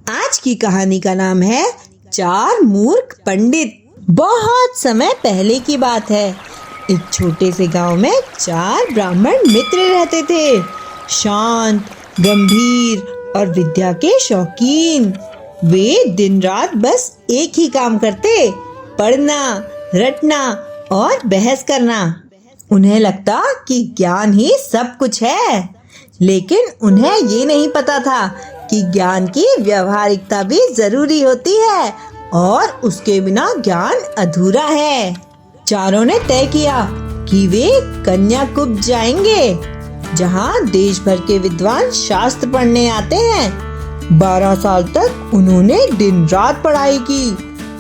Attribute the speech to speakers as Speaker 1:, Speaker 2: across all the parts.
Speaker 1: आज की कहानी का नाम है चार मूर्ख पंडित। बहुत समय पहले की बात है। एक छोटे से गांव में चार ब्राह्मण मित्र रहते थे। शांत, गंभीर और विद्या के शौकीन। वे दिन रात बस एक ही काम करते, पढ़ना, रटना और बहस करना। उन्हें लगता कि ज्ञान ही सब कुछ है, लेकिन उन्हें ये नहीं पता था कि ज्ञान की व्यवहारिकता भी जरूरी होती है और उसके बिना ज्ञान अधूरा है। चारों ने तय किया कि वे कन्याकुब्ज जाएंगे, जहाँ देश भर के विद्वान शास्त्र पढ़ने आते हैं। 12 साल तक उन्होंने दिन रात पढ़ाई की।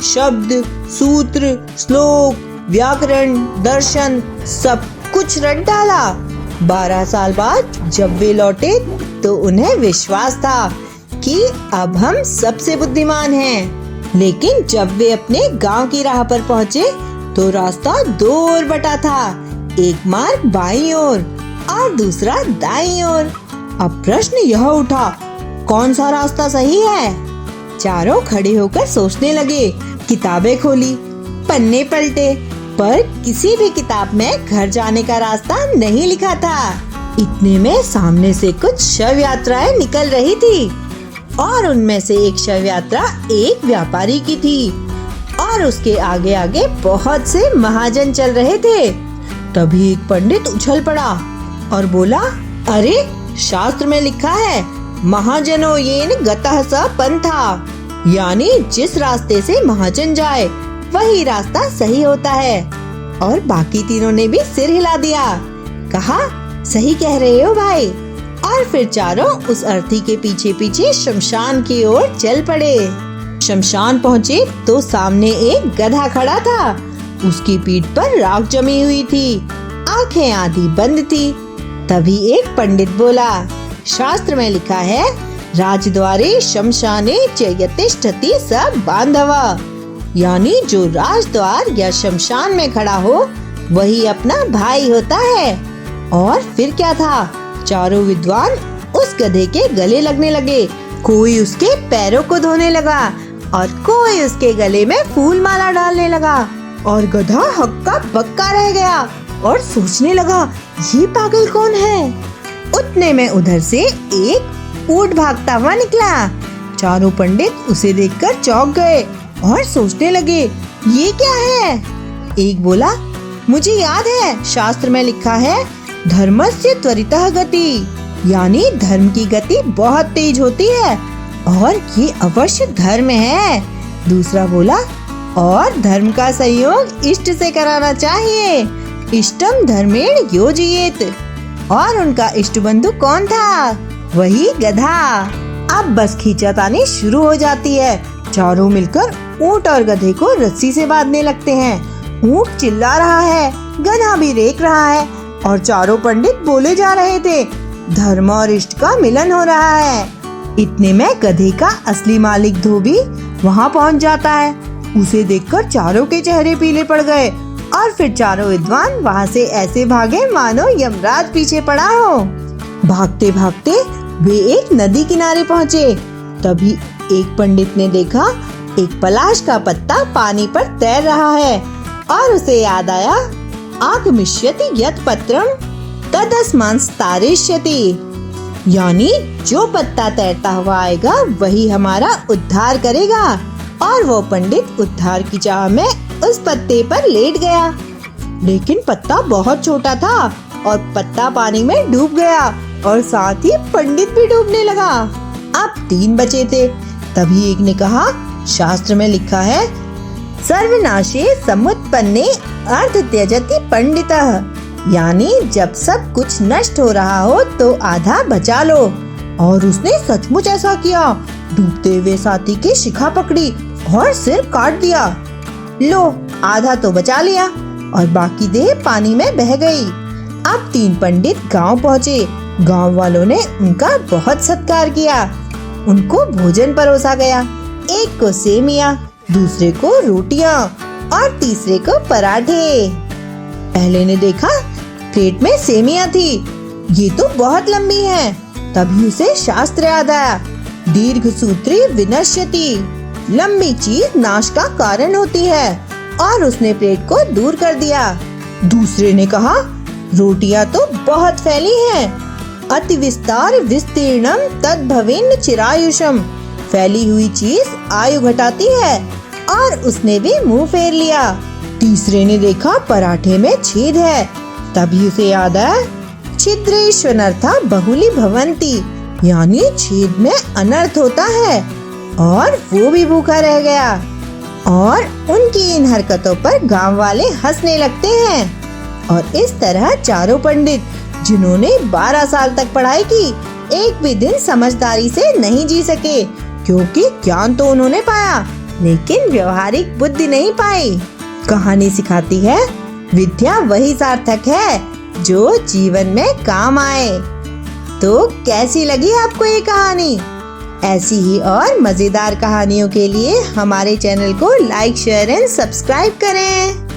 Speaker 1: शब्द, सूत्र, श्लोक, व्याकरण, दर्शन सब कुछ रट डाला। 12 साल बाद जब वे लौटे तो उन्हें विश्वास था कि अब हम सबसे बुद्धिमान हैं। लेकिन जब वे अपने गांव की राह पर पहुंचे तो रास्ता दो ओर बटा था। एक मार्ग बाईं ओर और दूसरा दाईं ओर। अब प्रश्न यह उठा, कौन सा रास्ता सही है? चारों खड़े होकर सोचने लगे। किताबें खोली, पन्ने पलटे, पर किसी भी किताब में घर जाने का रास्ता नहीं लिखा था। इतने में सामने से कुछ शव यात्राएं निकल रही थी और उनमें से एक शव यात्रा एक व्यापारी की थी और उसके आगे आगे बहुत से महाजन चल रहे थे। तभी एक पंडित उछल पड़ा और बोला, अरे शास्त्र में लिखा है, महाजनो येन गतः स पंथा, यानी जिस रास्ते से महाजन जाए वही रास्ता सही होता है। और बाकी तीनों ने भी सिर हिला दिया, कहा, सही कह रहे हो भाई। और फिर चारों उस अर्थी के पीछे पीछे शमशान की ओर चल पड़े। शमशान पहुँचे तो सामने एक गधा खड़ा था। उसकी पीठ पर राख जमी हुई थी, आंखें आधी बंद थी। तभी एक पंडित बोला, शास्त्र में लिखा है, राजद्वारे शमशाने च यतिष्ठति स बांधवा, यानी जो राजद्वार या शमशान में खड़ा हो वही अपना भाई होता है। और फिर क्या था, चारों विद्वान उस गधे के गले लगने लगे। कोई उसके पैरों को धोने लगा और कोई उसके गले में फूल माला डालने लगा। और गधा हक्का बक्का रह गया और सोचने लगा, ये पागल कौन है? उतने में उधर से एक ऊंट भागता हुआ निकला। चारों पंडित उसे देखकर चौंक गए और सोचने लगे, ये क्या है? एक बोला, मुझे याद है, शास्त्र में लिखा है, धर्मस्य त्वरितः गति, यानी धर्म की गति बहुत तेज होती है और ये अवश्य धर्म है। दूसरा बोला, और धर्म का संयोग इष्ट से कराना चाहिए, इष्टम धर्मेण योजयेत। और उनका इष्ट बंधु कौन था? वही गधा। अब बस खींचातानी शुरू हो जाती है। चारों मिलकर ऊंट और गधे को रस्सी से बांधने लगते हैं। ऊंट चिल्ला रहा है, गधा भी रेक रहा है और चारों पंडित बोले जा रहे थे, धर्म और इष्ट का मिलन हो रहा है। इतने में गधे का असली मालिक धोबी वहाँ पहुँच जाता है। उसे देखकर चारों के चेहरे पीले पड़ गए और फिर चारों विद्वान वहाँ से ऐसे भागे मानो यमराज पीछे पड़ा हो। भागते भागते वे एक नदी किनारे पहुँचे। तभी एक पंडित ने देखा, एक पलाश का पत्ता पानी पर तैर रहा है और उसे याद आया, आगमिष्यति यत् पत्रम तदस्मांस तारिष्यति, यानी जो पत्ता तैरता हुआ आएगा वही हमारा उद्धार करेगा। और वो पंडित उद्धार की चाह में उस पत्ते पर लेट गया। लेकिन पत्ता बहुत छोटा था और पत्ता पानी में डूब गया और साथ ही पंडित भी डूबने लगा। अब 3 बचे थे। तभी एक ने कहा, शास्त्र में लिखा है, सर्वनाशे समुत्पन्ने अर्थ त्यजति पंडितः, यानी जब सब कुछ नष्ट हो रहा हो तो आधा बचा लो। और उसने सचमुच ऐसा किया। डूबते हुए साथी की शिखा पकड़ी और सिर काट दिया। लो, आधा तो बचा लिया और बाकी देह पानी में बह गई। अब 3 पंडित गांव पहुँचे। गांव वालों ने उनका बहुत सत्कार किया। उनको भोजन परोसा गया। एक को सेमिया, दूसरे को रोटियां और तीसरे को पराठे। पहले ने देखा प्लेट में सेमिया थी, ये तो बहुत लंबी है। तभी उसे शास्त्र याद आया, दीर्घ सूत्री विनश्यति, लंबी चीज नाश का कारण होती है, और उसने प्लेट को दूर कर दिया। दूसरे ने कहा, रोटियां तो बहुत फैली हैं, अति विस्तार विस्तीर्णम तद भवेन चिरायुषम, फैली हुई चीज आयु घटाती है, और उसने भी मुंह फेर लिया। तीसरे ने देखा पराठे में छेद है, तभी उसे याद आया, छिद्रेष्वनर्था बहुली भवन्ति, यानी छेद में अनर्थ होता है, और वो भी भूखा रह गया। और उनकी इन हरकतों पर गांव वाले हंसने लगते हैं। और इस तरह चारों पंडित, जिन्होंने 12 साल तक पढ़ाई की, एक भी दिन समझदारी से नहीं जी सके, क्योंकि ज्ञान तो उन्होंने पाया, लेकिन व्यवहारिक बुद्धि नहीं पाई। कहानी सिखाती है, विद्या वही सार्थक है जो जीवन में काम आए। तो कैसी लगी आपको ये कहानी? ऐसी ही और मजेदार कहानियों के लिए हमारे चैनल को लाइक, शेयर एंड सब्सक्राइब करें।